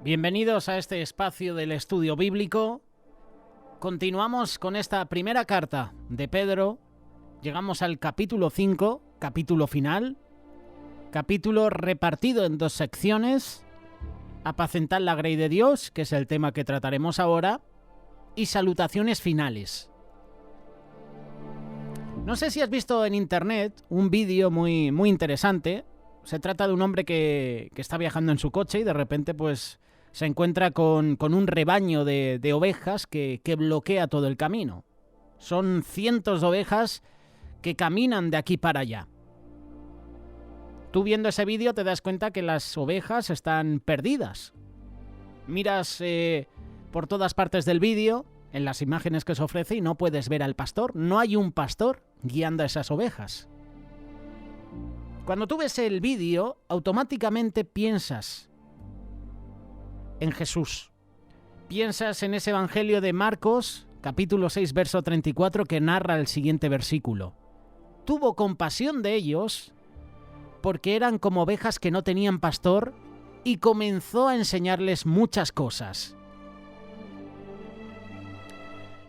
Bienvenidos a este espacio del estudio bíblico. Continuamos con esta primera carta de Pedro. Llegamos al capítulo 5, capítulo final. Capítulo repartido en dos secciones. Apacentar la grey de Dios, que es el tema que trataremos ahora. Y salutaciones finales. No sé si has visto en internet un vídeo muy interesante. Se trata de un hombre que está viajando en su coche y de repente pues se encuentra con un rebaño de ovejas que bloquea todo el camino. Son cientos de ovejas que caminan de aquí para allá. Tú viendo ese vídeo te das cuenta que las ovejas están perdidas. Miras por todas partes del vídeo, en las imágenes que se ofrece, y no puedes ver al pastor. No hay un pastor guiando a esas ovejas. Cuando tú ves el vídeo, automáticamente piensas en Jesús. Piensas en ese evangelio de Marcos, capítulo 6, verso 34, que narra el siguiente versículo. Tuvo compasión de ellos porque eran como ovejas que no tenían pastor y comenzó a enseñarles muchas cosas.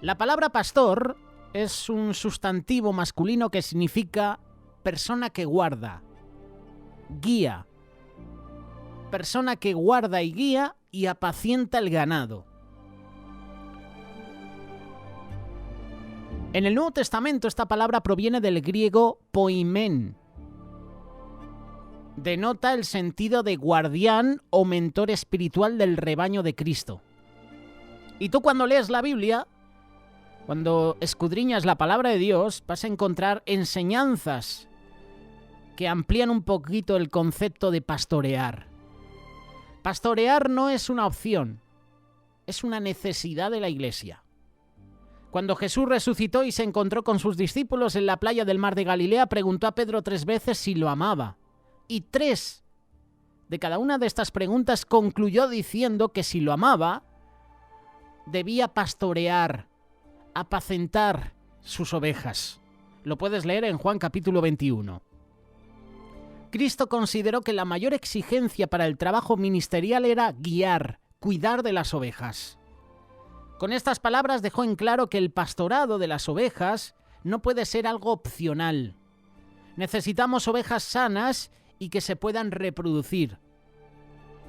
La palabra pastor es un sustantivo masculino que significa persona que guarda, guía. Persona que guarda y guía y apacienta el ganado. En el Nuevo Testamento esta palabra proviene del griego poimen. Denota el sentido de guardián o mentor espiritual del rebaño de Cristo. Y tú cuando lees la Biblia, cuando escudriñas la palabra de Dios, vas a encontrar enseñanzas que amplían un poquito el concepto de pastorear. Pastorear no es una opción, es una necesidad de la Iglesia. Cuando Jesús resucitó y se encontró con sus discípulos en la playa del mar de Galilea, preguntó a Pedro 3 veces si lo amaba. Y 3 de cada una de estas preguntas concluyó diciendo que si lo amaba, debía pastorear, apacentar sus ovejas. Lo puedes leer en Juan capítulo 21. Cristo consideró que la mayor exigencia para el trabajo ministerial era guiar, cuidar de las ovejas. Con estas palabras dejó en claro que el pastorado de las ovejas no puede ser algo opcional. Necesitamos ovejas sanas y que se puedan reproducir.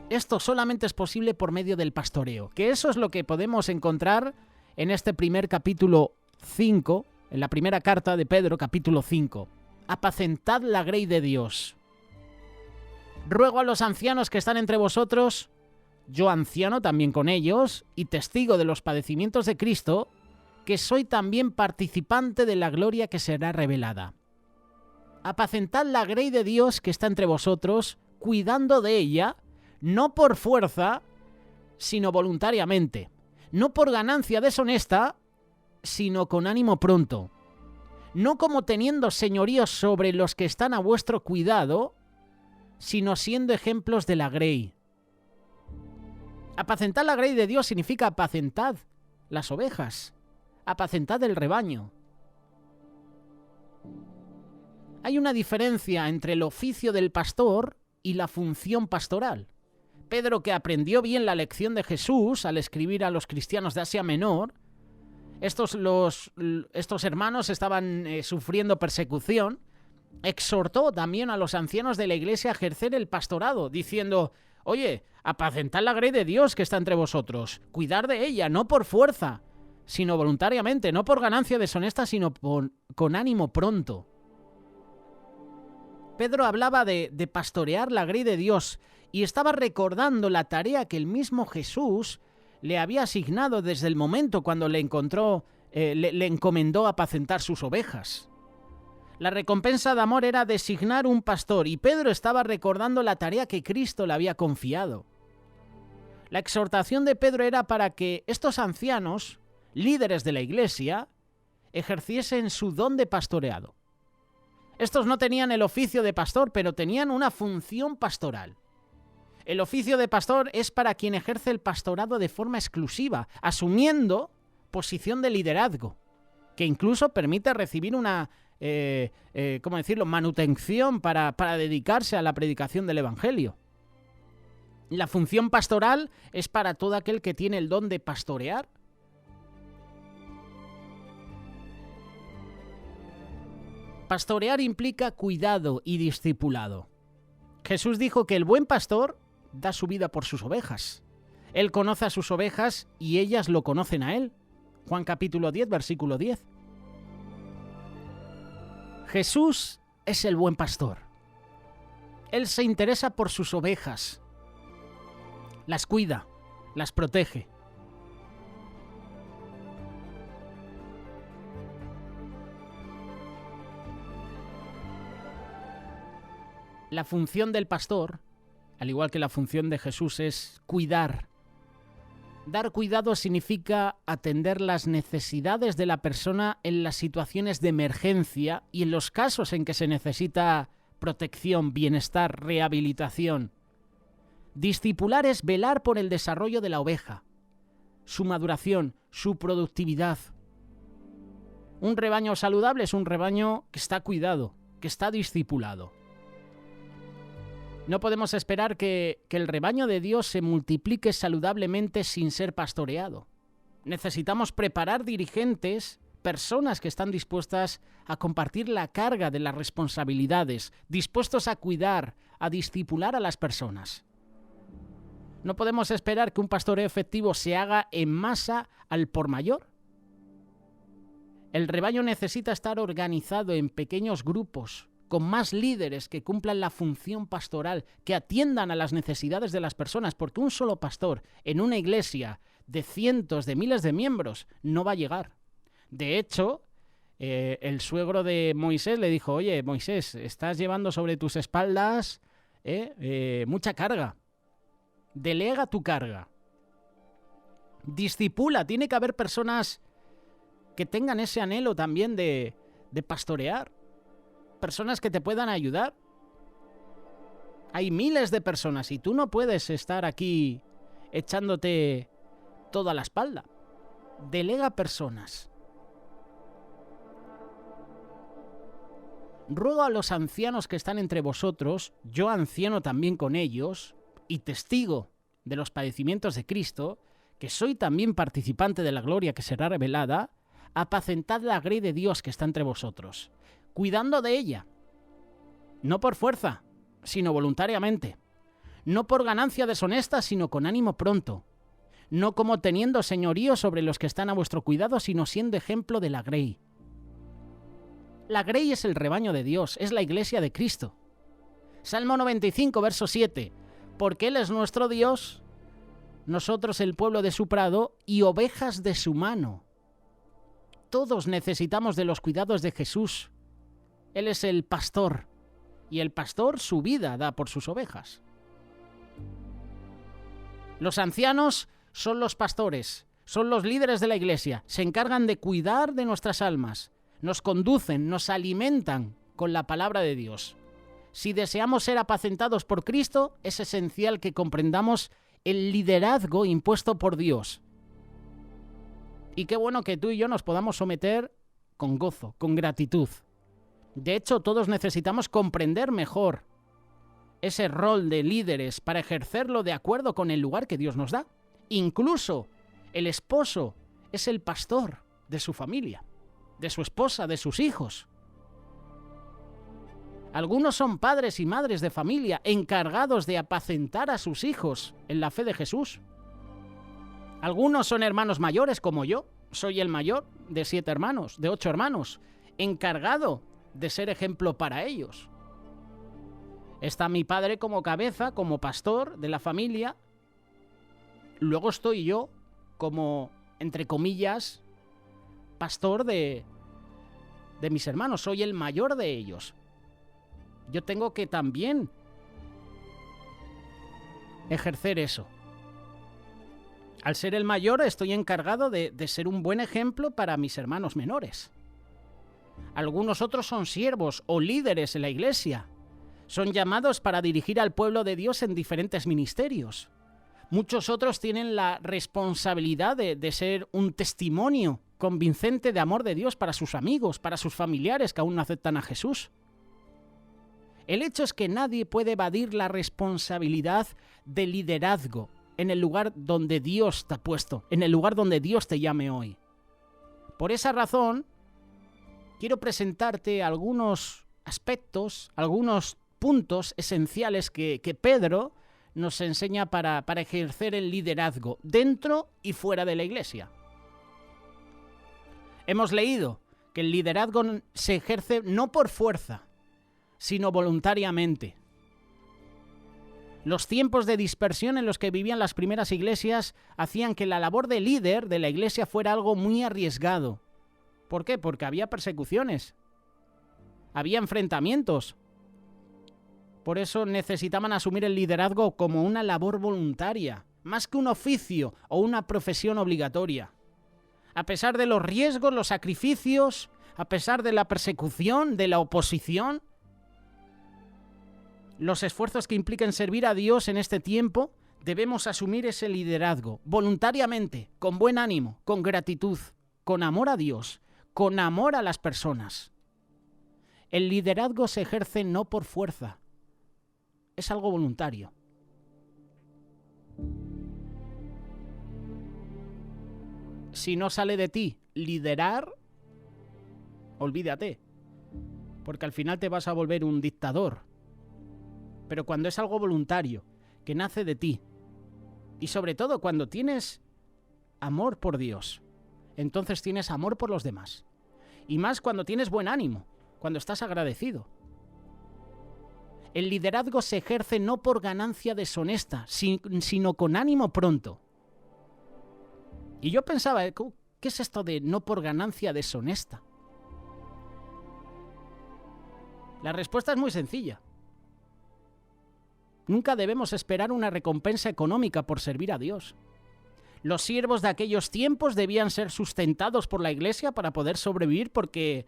Esto solamente es posible por medio del pastoreo, que eso es lo que podemos encontrar en este primer capítulo 5, en la primera carta de Pedro, capítulo 5. Apacentad la grey de Dios. Ruego a los ancianos que están entre vosotros, yo anciano también con ellos, y testigo de los padecimientos de Cristo, que soy también participante de la gloria que será revelada. Apacentad la grey de Dios que está entre vosotros, cuidando de ella, no por fuerza, sino voluntariamente, no por ganancia deshonesta, sino con ánimo pronto, no como teniendo señorío sobre los que están a vuestro cuidado, sino siendo ejemplos de la grey. Apacentar la grey de Dios significa apacentad las ovejas, apacentad el rebaño. Hay una diferencia entre el oficio del pastor y la función pastoral. Pedro, que aprendió bien la lección de Jesús al escribir a los cristianos de Asia Menor, estos hermanos estaban sufriendo persecución, exhortó también a los ancianos de la iglesia a ejercer el pastorado, diciendo: oye, apacentad la grey de Dios que está entre vosotros, cuidar de ella, no por fuerza, sino voluntariamente, no por ganancia deshonesta, sino con ánimo pronto. Pedro hablaba de pastorear la grey de Dios y estaba recordando la tarea que el mismo Jesús le había asignado desde el momento cuando le encomendó apacentar sus ovejas. La recompensa de amor era designar un pastor, y Pedro estaba recordando la tarea que Cristo le había confiado. La exhortación de Pedro era para que estos ancianos, líderes de la iglesia, ejerciesen su don de pastoreado. Estos no tenían el oficio de pastor, pero tenían una función pastoral. El oficio de pastor es para quien ejerce el pastorado de forma exclusiva, asumiendo posición de liderazgo, que incluso permite recibir una manutención para dedicarse a la predicación del Evangelio. La función pastoral es para todo aquel que tiene el don de pastorear. Pastorear implica cuidado y discipulado. Jesús dijo que el buen pastor da su vida por sus ovejas. Él conoce a sus ovejas y ellas lo conocen a él. Juan capítulo 10, versículo 10. Jesús es el buen pastor. Él se interesa por sus ovejas. Las cuida, las protege. La función del pastor, al igual que la función de Jesús, es cuidar. Dar cuidado significa atender las necesidades de la persona en las situaciones de emergencia y en los casos en que se necesita protección, bienestar, rehabilitación. Discipular es velar por el desarrollo de la oveja, su maduración, su productividad. Un rebaño saludable es un rebaño que está cuidado, que está discipulado. No podemos esperar que el rebaño de Dios se multiplique saludablemente sin ser pastoreado. Necesitamos preparar dirigentes, personas que están dispuestas a compartir la carga de las responsabilidades, dispuestos a cuidar, a discipular a las personas. No podemos esperar que un pastoreo efectivo se haga en masa al por mayor. El rebaño necesita estar organizado en pequeños grupos, con más líderes que cumplan la función pastoral, que atiendan a las necesidades de las personas, porque un solo pastor en una iglesia de cientos de miles de miembros no va a llegar. De hecho, el suegro de Moisés le dijo: oye, Moisés, estás llevando sobre tus espaldas mucha carga. Delega tu carga. Discipula. Tiene que haber personas que tengan ese anhelo también de pastorear. Personas que te puedan ayudar. Hay miles de personas y tú no puedes estar aquí echándote toda la espalda. Delega personas. Ruego a los ancianos que están entre vosotros, yo anciano también con ellos, y testigo de los padecimientos de Cristo, que soy también participante de la gloria que será revelada, apacentad la grey de Dios que está entre vosotros, cuidando de ella, no por fuerza, sino voluntariamente, no por ganancia deshonesta, sino con ánimo pronto, no como teniendo señorío sobre los que están a vuestro cuidado, sino siendo ejemplo de la grey. La grey es el rebaño de Dios, es la iglesia de Cristo. Salmo 95, verso 7. Porque Él es nuestro Dios, nosotros el pueblo de su prado y ovejas de su mano. Todos necesitamos de los cuidados de Jesús. Él es el pastor, y el pastor su vida da por sus ovejas. Los ancianos son los pastores, son los líderes de la iglesia, se encargan de cuidar de nuestras almas, nos conducen, nos alimentan con la palabra de Dios. Si deseamos ser apacentados por Cristo, es esencial que comprendamos el liderazgo impuesto por Dios. Y qué bueno que tú y yo nos podamos someter con gozo, con gratitud. De hecho, todos necesitamos comprender mejor ese rol de líderes para ejercerlo de acuerdo con el lugar que Dios nos da. Incluso el esposo es el pastor de su familia, de su esposa, de sus hijos. Algunos son padres y madres de familia encargados de apacentar a sus hijos en la fe de Jesús. Algunos son hermanos mayores como yo. Soy el mayor de 7 hermanos, de 8 hermanos, encargado de ser ejemplo para ellos. Está mi padre como cabeza, como pastor de la familia. Luego estoy yo como, entre comillas, pastor de mis hermanos. Soy el mayor de ellos. Yo tengo que también ejercer eso. Al ser el mayor estoy encargado de ser un buen ejemplo para mis hermanos menores. Algunos otros son siervos o líderes en la iglesia. Son llamados para dirigir al pueblo de Dios en diferentes ministerios. Muchos otros tienen la responsabilidad de ser un testimonio convincente de amor de Dios para sus amigos, para sus familiares que aún no aceptan a Jesús. El hecho es que nadie puede evadir la responsabilidad de liderazgo en el lugar donde Dios te ha puesto, en el lugar donde Dios te llame hoy. Por esa razón, quiero presentarte algunos aspectos, algunos puntos esenciales que Pedro nos enseña para ejercer el liderazgo dentro y fuera de la iglesia. Hemos leído que el liderazgo se ejerce no por fuerza, sino voluntariamente. Los tiempos de dispersión en los que vivían las primeras iglesias hacían que la labor de líder de la iglesia fuera algo muy arriesgado. ¿Por qué? Porque había persecuciones, había enfrentamientos. Por eso necesitaban asumir el liderazgo como una labor voluntaria, más que un oficio o una profesión obligatoria. A pesar de los riesgos, los sacrificios, a pesar de la persecución, de la oposición, los esfuerzos que implican servir a Dios en este tiempo, debemos asumir ese liderazgo voluntariamente, con buen ánimo, con gratitud, con amor a Dios, con amor a las personas. El liderazgo se ejerce no por fuerza, es algo voluntario. Si no sale de ti liderar, olvídate, porque al final te vas a volver un dictador. Pero cuando es algo voluntario, que nace de ti, y sobre todo cuando tienes amor por Dios, entonces tienes amor por los demás. Y más cuando tienes buen ánimo, cuando estás agradecido. El liderazgo se ejerce no por ganancia deshonesta, sino con ánimo pronto. Y yo pensaba, ¿qué es esto de no por ganancia deshonesta? La respuesta es muy sencilla. Nunca debemos esperar una recompensa económica por servir a Dios. Los siervos de aquellos tiempos debían ser sustentados por la iglesia para poder sobrevivir porque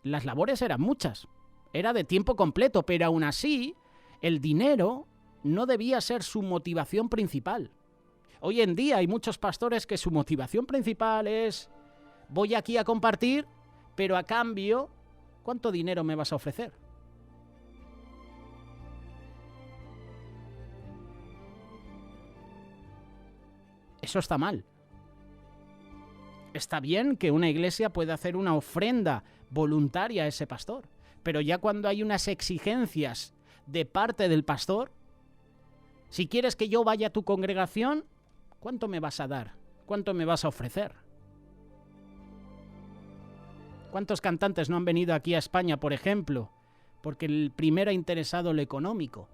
las labores eran muchas. Era de tiempo completo, pero aún así, el dinero no debía ser su motivación principal. Hoy en día hay muchos pastores que su motivación principal es: voy aquí a compartir, pero a cambio, ¿cuánto dinero me vas a ofrecer? Eso está mal. Está bien que una iglesia pueda hacer una ofrenda voluntaria a ese pastor, pero ya cuando hay unas exigencias de parte del pastor, si quieres que yo vaya a tu congregación, ¿cuánto me vas a dar? ¿Cuánto me vas a ofrecer? ¿Cuántos cantantes no han venido aquí a España, por ejemplo, porque el primero ha interesado lo económico?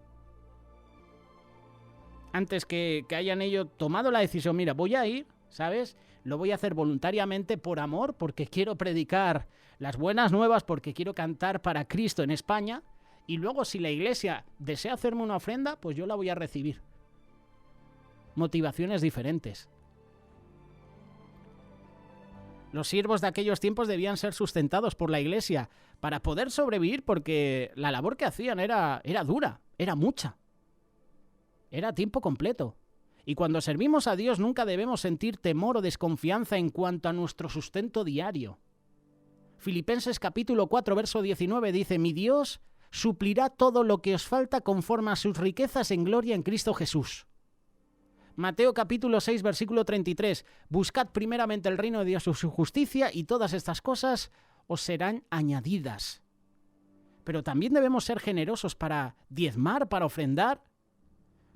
Antes que hayan ellos tomado la decisión, mira, voy a ir, ¿sabes? Lo voy a hacer voluntariamente por amor, porque quiero predicar las buenas nuevas, porque quiero cantar para Cristo en España, y luego si la iglesia desea hacerme una ofrenda, pues yo la voy a recibir. Motivaciones diferentes. Los siervos de aquellos tiempos debían ser sustentados por la iglesia para poder sobrevivir, porque la labor que hacían era dura, era mucha. Era a tiempo completo. Y cuando servimos a Dios nunca debemos sentir temor o desconfianza en cuanto a nuestro sustento diario. Filipenses capítulo 4, verso 19 dice: mi Dios suplirá todo lo que os falta conforme a sus riquezas en gloria en Cristo Jesús. Mateo capítulo 6, versículo 33. Buscad primeramente el reino de Dios y su justicia, y todas estas cosas os serán añadidas. Pero también debemos ser generosos para diezmar, para ofrendar,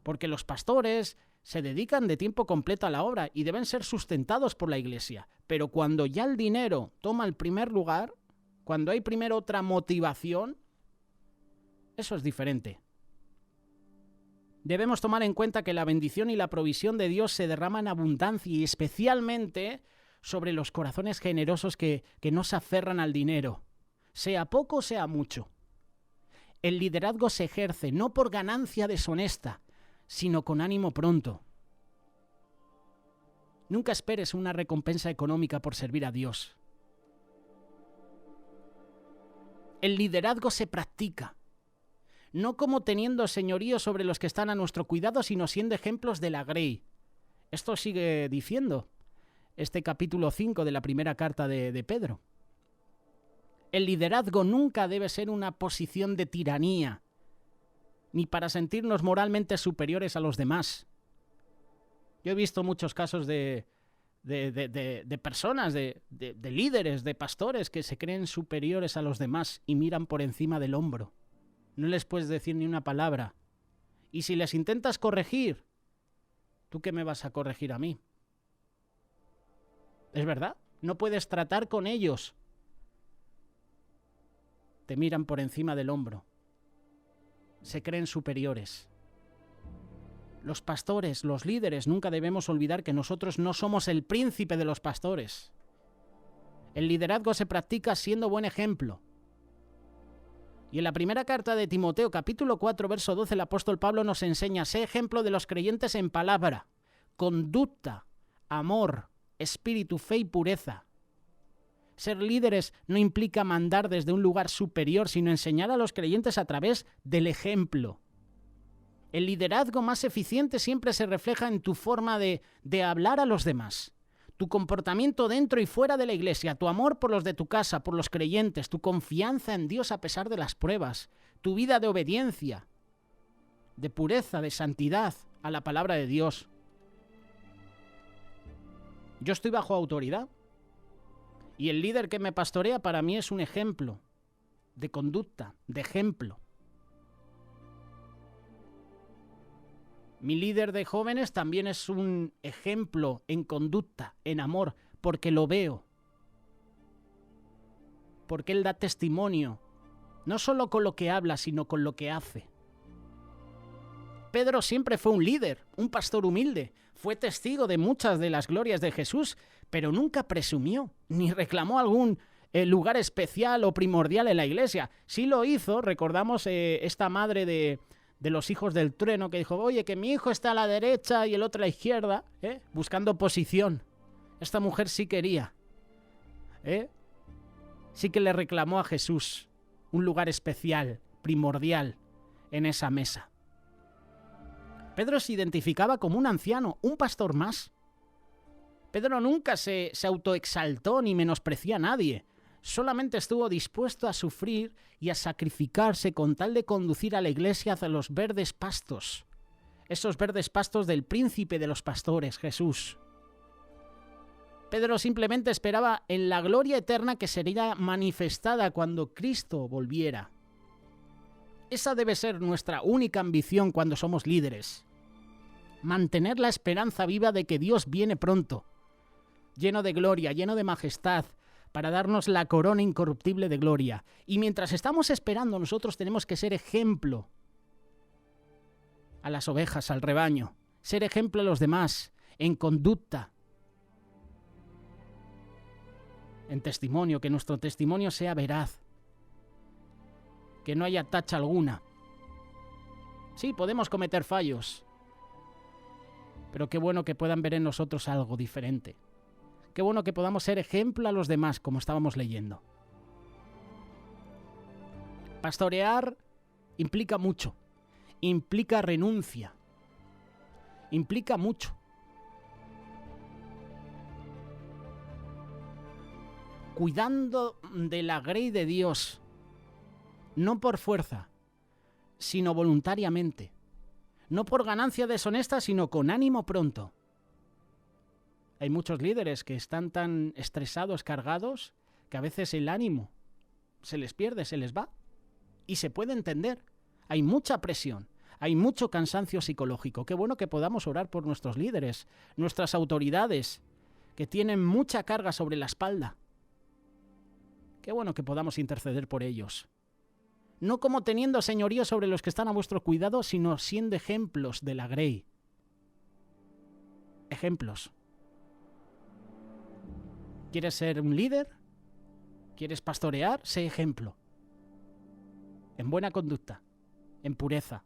porque los pastores se dedican de tiempo completo a la obra y deben ser sustentados por la iglesia. Pero cuando ya el dinero toma el primer lugar, cuando hay primero otra motivación, eso es diferente. Debemos tomar en cuenta que la bendición y la provisión de Dios se derraman en abundancia y especialmente sobre los corazones generosos que no se aferran al dinero, sea poco o sea mucho. El liderazgo se ejerce no por ganancia deshonesta, sino con ánimo pronto. Nunca esperes una recompensa económica por servir a Dios. El liderazgo se practica, no como teniendo señorío sobre los que están a nuestro cuidado, sino siendo ejemplos de la grey. Esto sigue diciendo este capítulo 5 de la primera carta de Pedro. El liderazgo nunca debe ser una posición de tiranía, ni para sentirnos moralmente superiores a los demás. Yo he visto muchos casos de personas, de líderes, de pastores que se creen superiores a los demás y miran por encima del hombro. No les puedes decir ni una palabra. Y si les intentas corregir, ¿tú qué me vas a corregir a mí? ¿Es verdad? No puedes tratar con ellos. Te miran por encima del hombro. Se creen superiores. Los pastores, los líderes, nunca debemos olvidar que nosotros no somos el príncipe de los pastores. El liderazgo se practica siendo buen ejemplo. Y en la primera carta de Timoteo, capítulo 4, verso 12, el apóstol Pablo nos enseña: sé ejemplo de los creyentes en palabra, conducta, amor, espíritu, fe y pureza. Ser líderes no implica mandar desde un lugar superior, sino enseñar a los creyentes a través del ejemplo. El liderazgo más eficiente siempre se refleja en tu forma de hablar a los demás, tu comportamiento dentro y fuera de la iglesia, tu amor por los de tu casa, por los creyentes, tu confianza en Dios a pesar de las pruebas, tu vida de obediencia, de pureza, de santidad a la palabra de Dios. Yo estoy bajo autoridad y el líder que me pastorea para mí es un ejemplo de conducta, de ejemplo. Mi líder de jóvenes también es un ejemplo en conducta, en amor, porque lo veo. Porque él da testimonio, no solo con lo que habla, sino con lo que hace. Pedro siempre fue un líder, un pastor humilde. Fue testigo de muchas de las glorias de Jesús, pero nunca presumió, ni reclamó algún lugar especial o primordial en la iglesia. Sí lo hizo, recordamos esta madre de los hijos del trueno que dijo: oye, que mi hijo está a la derecha y el otro a la izquierda, buscando posición. Esta mujer sí quería, sí que le reclamó a Jesús un lugar especial, primordial en esa mesa. Pedro se identificaba como un anciano, un pastor más. Pedro nunca se autoexaltó ni menospreció a nadie. Solamente estuvo dispuesto a sufrir y a sacrificarse con tal de conducir a la iglesia hacia los verdes pastos. Esos verdes pastos del príncipe de los pastores, Jesús. Pedro simplemente esperaba en la gloria eterna que sería manifestada cuando Cristo volviera. Esa debe ser nuestra única ambición cuando somos líderes. Mantener la esperanza viva de que Dios viene pronto, lleno de gloria, lleno de majestad, para darnos la corona incorruptible de gloria. Y mientras estamos esperando, nosotros tenemos que ser ejemplo a las ovejas, al rebaño, ser ejemplo a los demás, en conducta, en testimonio, que nuestro testimonio sea veraz, que no haya tacha alguna. Sí, podemos cometer fallos, pero qué bueno que puedan ver en nosotros algo diferente. Qué bueno que podamos ser ejemplo a los demás, como estábamos leyendo. Pastorear implica mucho, implica renuncia, implica mucho. Cuidando de la grey de Dios, no por fuerza, sino voluntariamente. No por ganancia deshonesta, sino con ánimo pronto. Hay muchos líderes que están tan estresados, cargados, que a veces el ánimo se les pierde, se les va. Y se puede entender. Hay mucha presión, hay mucho cansancio psicológico. Qué bueno que podamos orar por nuestros líderes, nuestras autoridades, que tienen mucha carga sobre la espalda. Qué bueno que podamos interceder por ellos. No como teniendo señorío sobre los que están a vuestro cuidado, sino siendo ejemplos de la grey. Ejemplos. ¿Quieres ser un líder? ¿Quieres pastorear? Sé ejemplo. En buena conducta, en pureza,